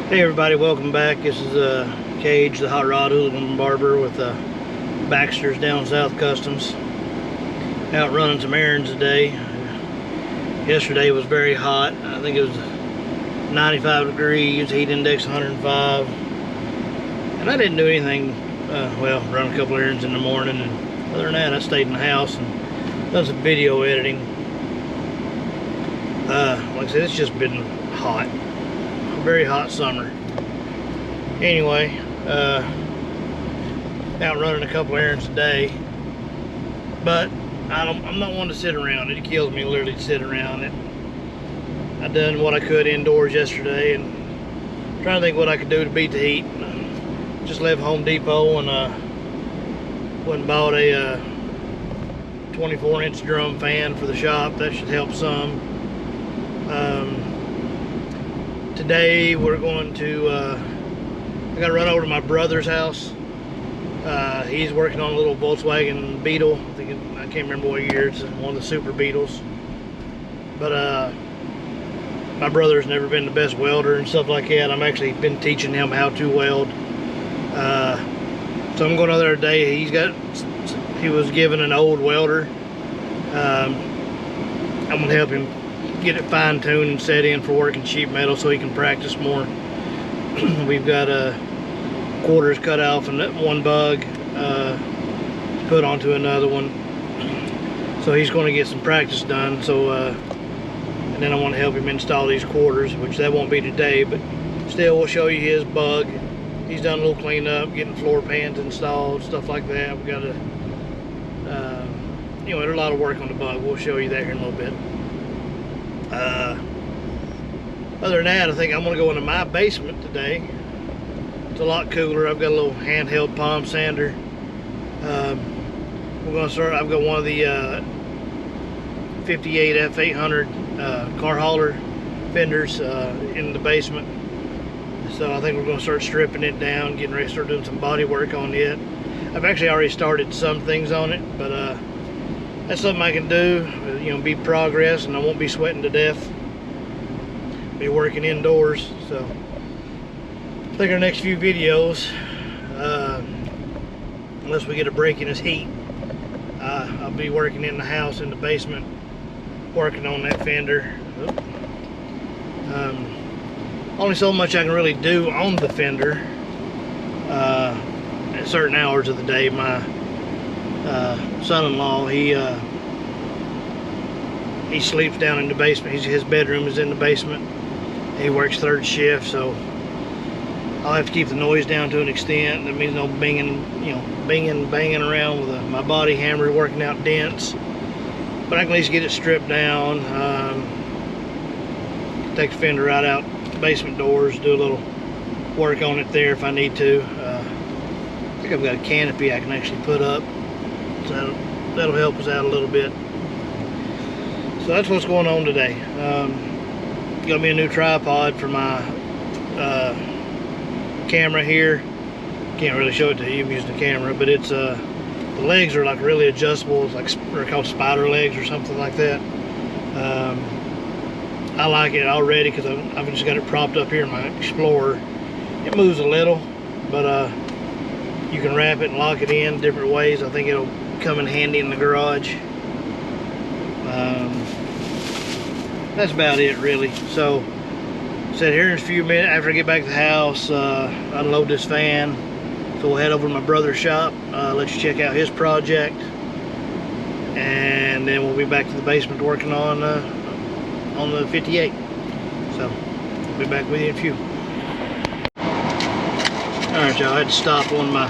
Hey everybody, welcome back. This is Cage, the Hot Rod Hooligan Barber with Baxter's Down South Customs. Out running some errands today. Yesterday was very hot. I think it was 95 degrees, heat index 105. And I didn't do anything, well, run a couple errands in the morning. And other than that, I stayed in the house and done some video editing. Like I said, it's just been hot. Very hot summer. Anyway, out running a couple errands today, but I'm not one to sit around. It kills me literally to sit around. I done what I could indoors yesterday, and trying to think what I could do to beat the heat. Just left Home Depot and went and bought a 24-inch drum fan for the shop. That should help some. Today we're going to, I gotta run over to my brother's house. He's working on a little Volkswagen Beetle. I can't remember what year. It's one of the super Beetles. But my brother's never been the best welder and stuff like that. I've actually been teaching him how to weld. So I'm going over there today. He was given an old welder. I'm gonna help him get it fine-tuned and set in for working sheet metal so he can practice more. We've got quarters cut off and one bug put onto another one, so he's going to get some practice done. So and then I want to help him install these quarters, which that won't be today, but still we'll show you his bug. He's done a little cleanup, getting floor pans installed, stuff like that. We got to you know, there's a lot of work on the bug. We'll show you that here in a little bit. Other than that, I think I'm going to go into my basement today. It's a lot cooler. I've got a little handheld palm sander. We're going to start. I've got one of the 58 F800 car hauler fenders in the basement. So I think we're going to start stripping it down, getting ready to start doing some body work on it. I've actually already started some things on it, but that's something I can do, you know, be progress, and I won't be sweating to death. Be working indoors. So I think our next few videos, unless we get a break in this heat, I'll be working in the house, in the basement, working on that fender. Only so much I can really do on the fender at certain hours of the day. My son-in-law, he sleeps down in the basement. His bedroom is in the basement. He works third shift, so I'll have to keep the noise down to an extent. That means no banging, you know, banging around with my body hammer working out dents. But I can at least get it stripped down. Take the fender right out the basement doors, do a little work on it there if I need to. I think I've got a canopy I can actually put up, so that'll help us out a little bit. So that's what's going on today. Got me a new tripod for my camera here. Can't really show it to you, I'm using the camera, but it's the legs are like really adjustable. It's like, they're called spider legs or something like that. I like it already because I've just got it propped up here in my Explorer. It moves a little, but you can wrap it and lock it in different ways. I think it'll come in handy in the garage. That's about it really. So said here in a few minutes after I get back to the house, unload this fan, so we'll head over to my brother's shop, let you check out his project, and then we'll be back to the basement working on the 58. So we'll be back with you in a few. Alright y'all, I had to stop one of my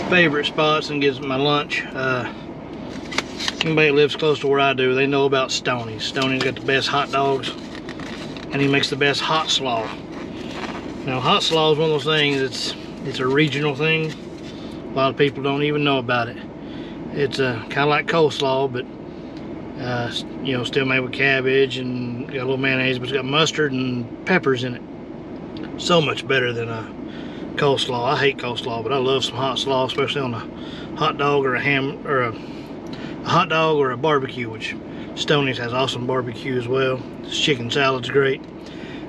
favorite spots and get my lunch. Anybody that lives close to where I do, they know about Stoney's. Stoney's got the best hot dogs, and he makes the best hot slaw. Now, hot slaw is one of those things, it's a regional thing. A lot of people don't even know about it. It's kind of like coleslaw, but you know, still made with cabbage and got a little mayonnaise, but it's got mustard and peppers in it. So much better than a coleslaw. I hate coleslaw, but I love some hot slaw, especially on a hot dog or a ham, or a hot dog or a barbecue, which Stoney's has awesome barbecue as well. This chicken salad's great.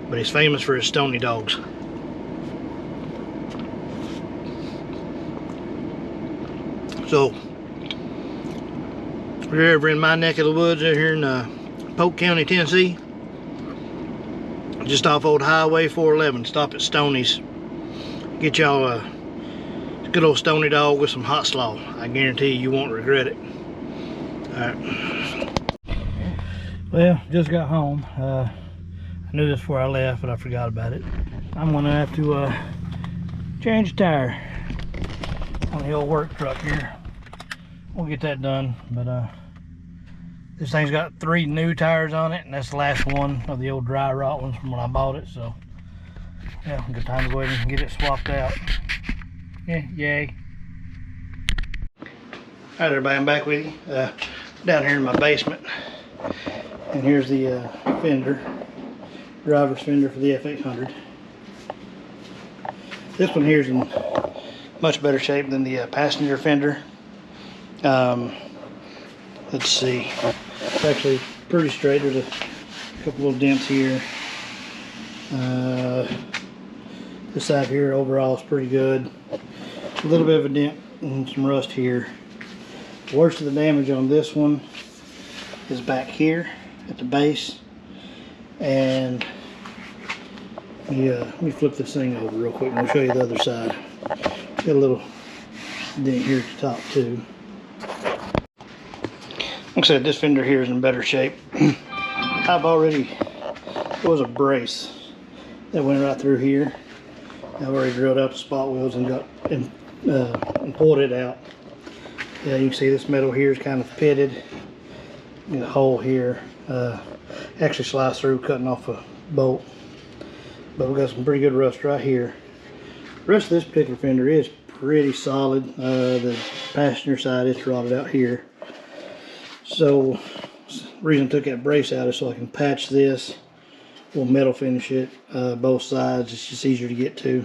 but he's famous for his stony dogs. So, if you're ever in my neck of the woods out here in Polk County, Tennessee, just off old Highway 411, stop at Stoney's. Get y'all a good old stony dog with some hot slaw. I guarantee you won't regret it. Alright. Well, just got home. I knew this before I left, but I forgot about it. I'm gonna have to change the tire on the old work truck here. We'll get that done, but this thing's got 3 new tires on it, and that's the last one of the old dry rot ones from when I bought it. So yeah, good time to go ahead and get it swapped out. Yeah, yay. Alright everybody, I'm back with you. Down here in my basement. And here's the fender, driver's fender for the F800. This one here is in much better shape than the passenger fender. Let's see, it's actually pretty straight. There's a couple little dents here. This side here overall is pretty good. A little bit of a dent and some rust here. The worst of the damage on this one is back here at the base. And let me flip this thing over real quick and I'll show you the other side. Got a little dent here at the top too. Like I said, this fender here is in better shape. There was a brace that went right through here. I've already drilled out the spot welds and pulled it out. Yeah, you can see this metal here is kind of pitted. And the hole here actually sliced through, cutting off a bolt. But we've got some pretty good rust right here. The rest of this particular fender is pretty solid. The passenger side, it's rotted out here. So the reason I took that brace out is so I can patch this. We'll metal finish it both sides. It's just easier to get to.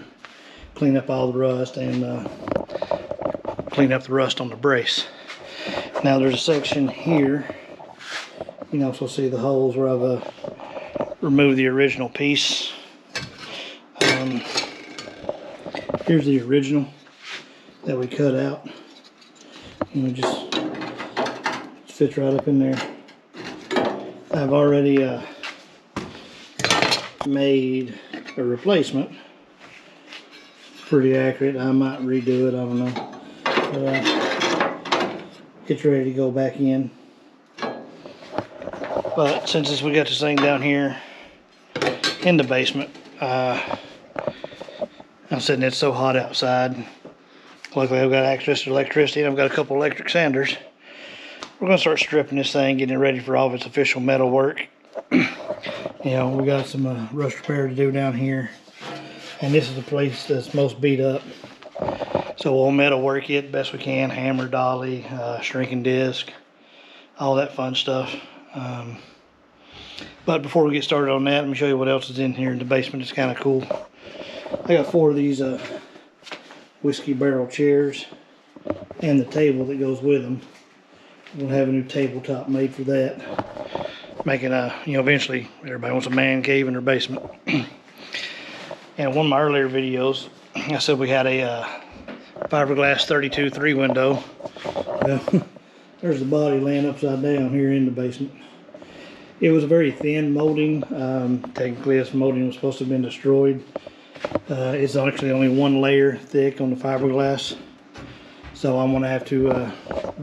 Clean up all the rust and clean up the rust on the brace. Now there's a section here. You can also see the holes where I've removed the original piece. Here's the original that we cut out. And it just fits right up in there. I've already made a replacement. Pretty accurate. I might redo it, I don't know. But it's ready to go back in. But since we got this thing down here in the basement, I'm sitting, it's so hot outside. Luckily I've got access to electricity and I've got a couple electric sanders. We're going to start stripping this thing, getting it ready for all of its official metal work. You know, we got some rust repair to do down here. And this is the place that's most beat up. So we'll metal work it best we can. Hammer, dolly, shrinking disc, all that fun stuff. But before we get started on that, let me show you what else is in here in the basement. It's kind of cool. I got 4 of these whiskey barrel chairs and the table that goes with them. We'll have a new tabletop made for that. Making you know, eventually everybody wants a man cave in their basement. And one of my earlier videos, I said we had a fiberglass 32 3-window. Well, there's the body laying upside down here in the basement. It was a very thin molding. Technically this molding was supposed to have been destroyed. It's actually only 1 layer thick on the fiberglass. So I'm gonna have to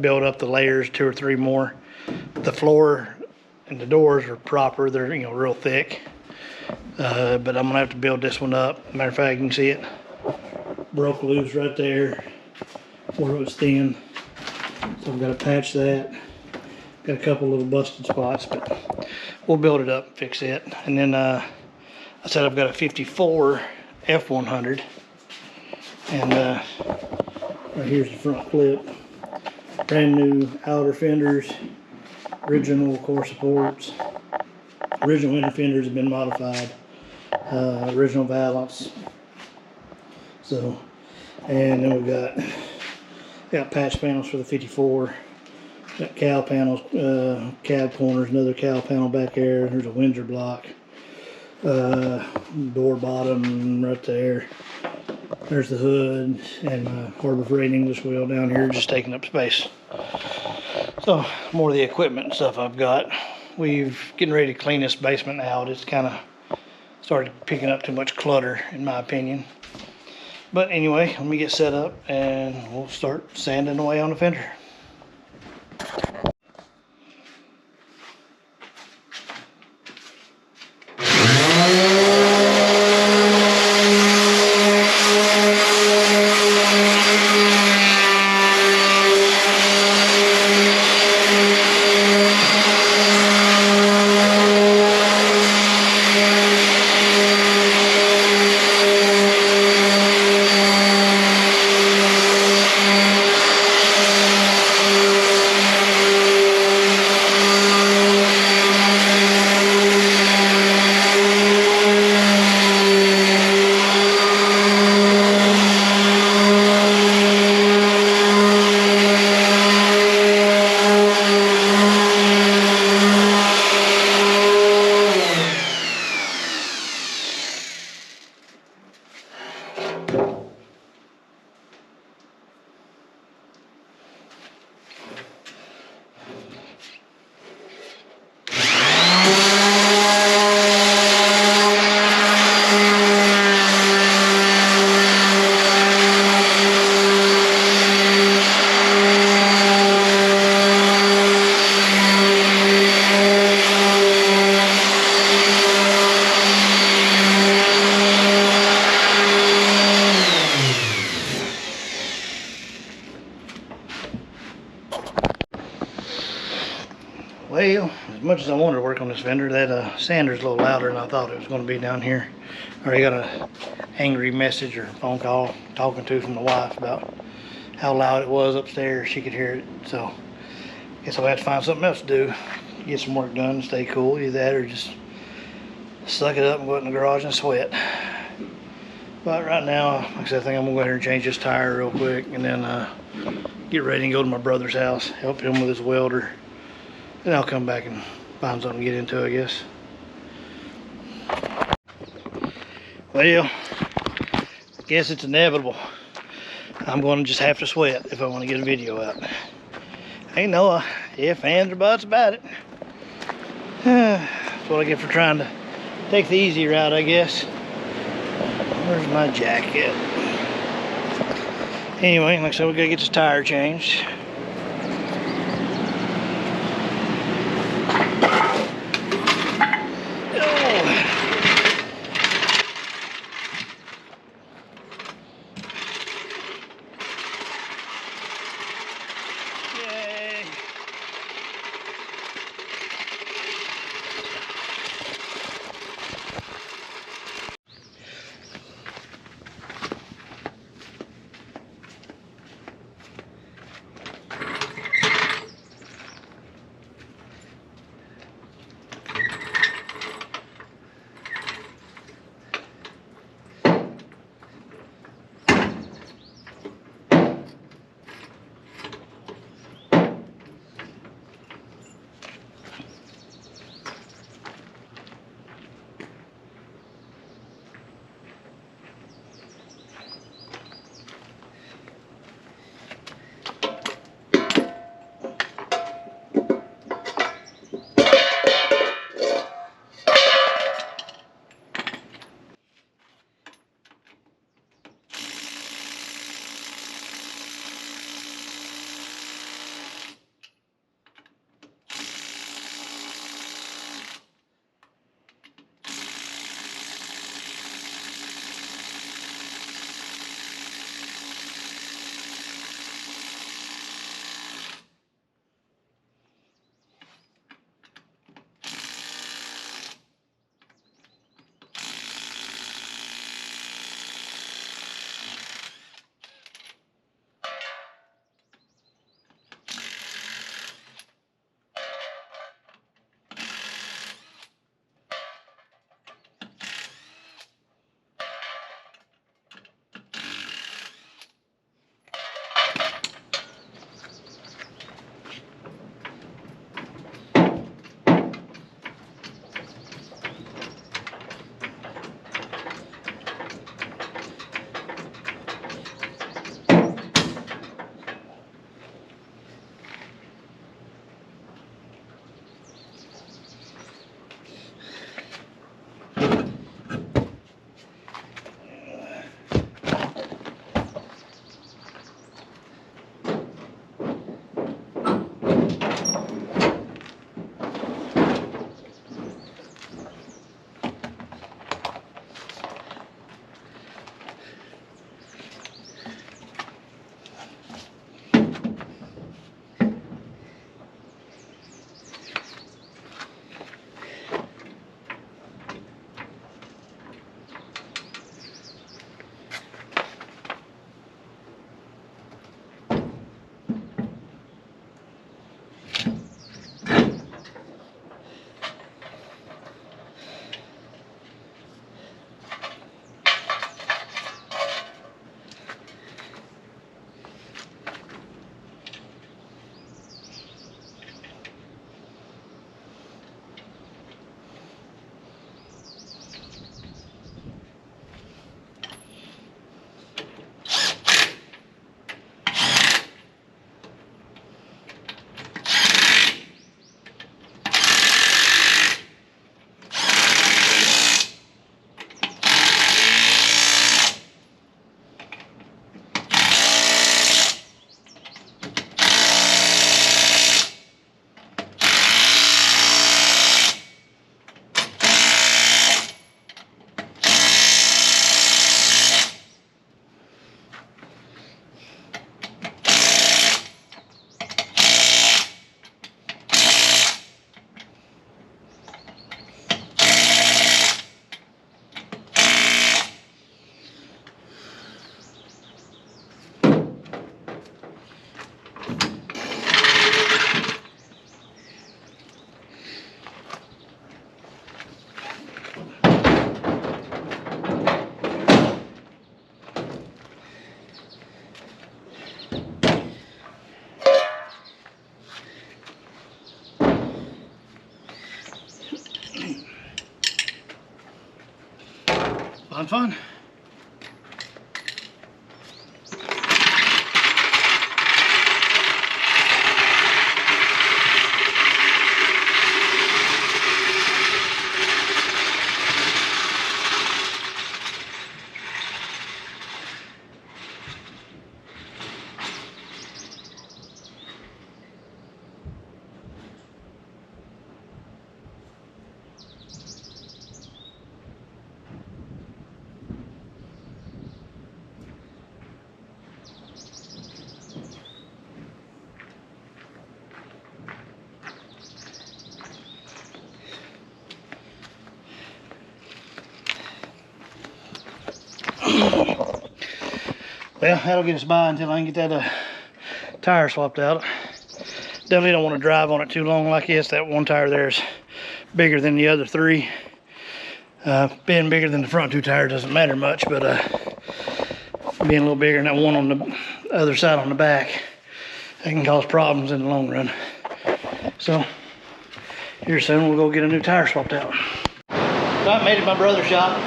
build up the layers, 2 or 3 more. The floor and the doors are proper, they're, you know, real thick. But I'm gonna have to build this one up. Matter of fact, you can see it broke loose right there where it was thin. So I've got to patch that. Got a couple little busted spots, but we'll build it up, fix it. And then I said I've got a 54 F100, and right here's the front clip. Brand new outer fenders, original core supports. Original inner fenders have been modified. Original valance. So, and then we've got patch panels for the 54. Got cowl panels, cab corners, another cowl panel back there. There's a Windsor block. Door bottom right there. There's the hood and my Harbor Freight English wheel down here, just taking up space. So more of the equipment and stuff I've got. We've getting ready to clean this basement out. It's kind of started picking up too much clutter in my opinion. But anyway, let me get set up and we'll start sanding away on the fender. Well, as much as I wanted to work on this fender, that sander's a little louder than I thought it was going to be down here. I already got a angry message or phone call talking to from the wife about how loud it was upstairs. She could hear it, so I guess I'll have to find something else to do, get some work done, stay cool. Either that or just suck it up and go out in the garage and sweat. But right now, like I said, I think I'm gonna go ahead and change this tire real quick and then get ready and go to my brother's house, help him with his welder. Then I'll come back and find something to get into, I guess. Well, I guess it's inevitable. I'm going to just have to sweat if I want to get a video out. Ain't no ifs, ands, or buts about it. That's what I get for trying to take the easy route, I guess. Where's my jacket? Anyway, like I said, we gotta get this tire changed. fun. Well, that'll get us by until I can get that tire swapped out. Definitely don't want to drive on it too long like this. That one tire there is bigger than the other three. Being bigger than the front two tires doesn't matter much, but being a little bigger than that one on the other side on the back, that can cause problems in the long run. So here soon we'll go get a new tire swapped out. So I made it to my brother's shop.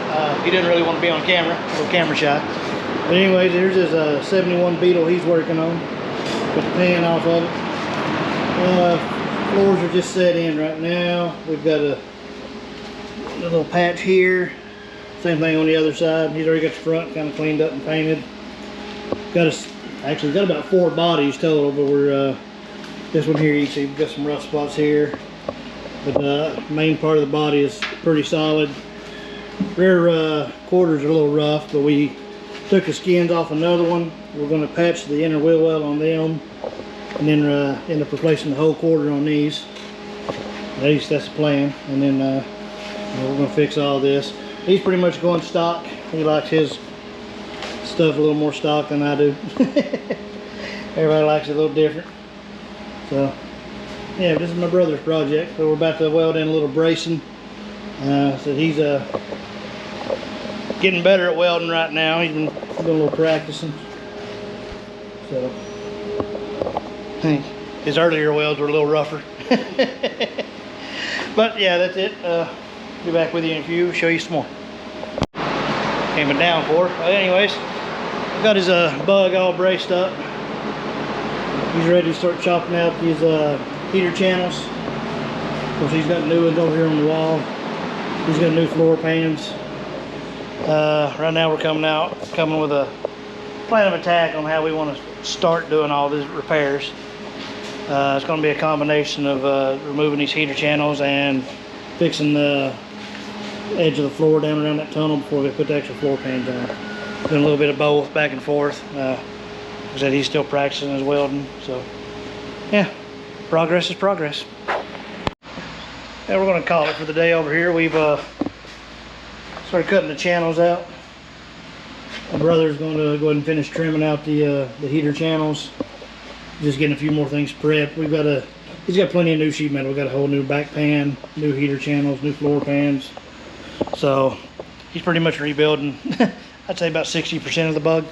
He didn't really want to be on camera, a little camera shy. But anyways, here's his 71 Beetle he's working on. Put the pan off of it. Floors are just set in right now. We've got a little patch here. Same thing on the other side. He's already got the front kind of cleaned up and painted. Actually got about 4 bodies total, but we're this one here, you see we've got some rough spots here. But the main part of the body is pretty solid. Rear quarters are a little rough, but we took the skins off another one. We're going to patch the inner wheel well on them, and then end up replacing the whole quarter on these. At least that's the plan. And then we're going to fix all this. He's pretty much going stock. He likes his stuff a little more stock than I do. Everybody likes it a little different. So yeah, this is my brother's project. So we're about to weld in a little bracing. So he's getting better at welding right now. He's been doing a little practicing. So his earlier welds were a little rougher. But yeah, that's it. Be back with you in a few, show you some more. Came it down for. But anyways, got his bug all braced up. He's ready to start chopping out these heater channels. Of course, he's got new ones over here on the wall. He's got new floor pans. Right now we're coming with a plan of attack on how we want to start doing all these repairs. It's going to be a combination of removing these heater channels and fixing the edge of the floor down around that tunnel before we put the extra floor pans on. Doing a little bit of both, back and forth. Like I said, he's still practicing his welding, so yeah, progress is progress. Yeah, we're going to call it for the day over here. We've started cutting the channels out. My brother's going to go ahead and finish trimming out the heater channels. Just getting a few more things prepped. He's got plenty of new sheet metal. We've got a whole new back pan, new heater channels, new floor pans. So he's pretty much rebuilding. I'd say about 60% of the bug.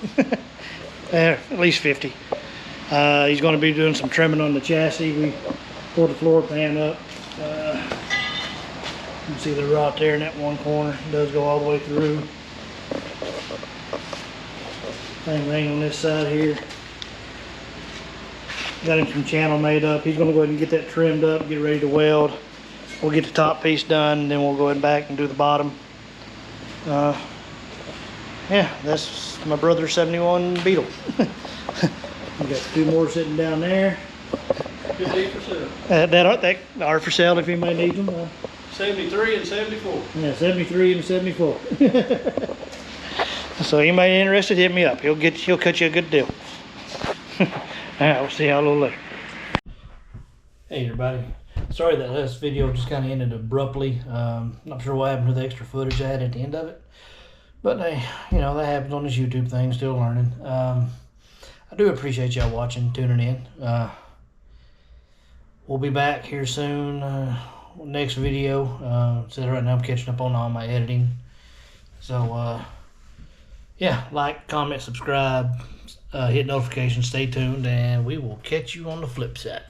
At least 50. He's going to be doing some trimming on the chassis. We pulled the floor pan up. You can see the rot there in that one corner. It does go all the way through. Same thing on this side here. Got him some channel made up. He's going to go ahead and get that trimmed up, get ready to weld. We'll get the top piece done, and then we'll go ahead and back and do the bottom. Yeah, that's my brother's 71 Beetle. We got 2 more sitting down there. Good for sale. That are for sale if anybody needs them. 73 and 74. Yeah, 73 and 74. So anybody interested, hit me up. He'll cut you a good deal. Alright, we'll see y'all a little later. Hey everybody. Sorry that last video just kind of ended abruptly. Not sure what happened to the extra footage I had at the end of it. But hey, you know, that happens on this YouTube thing, still learning. I do appreciate y'all watching, tuning in. We'll be back here soon. Next video. So right now I'm catching up on all my editing. So yeah, like, comment, subscribe, hit notifications, stay tuned, and we will catch you on the flip side.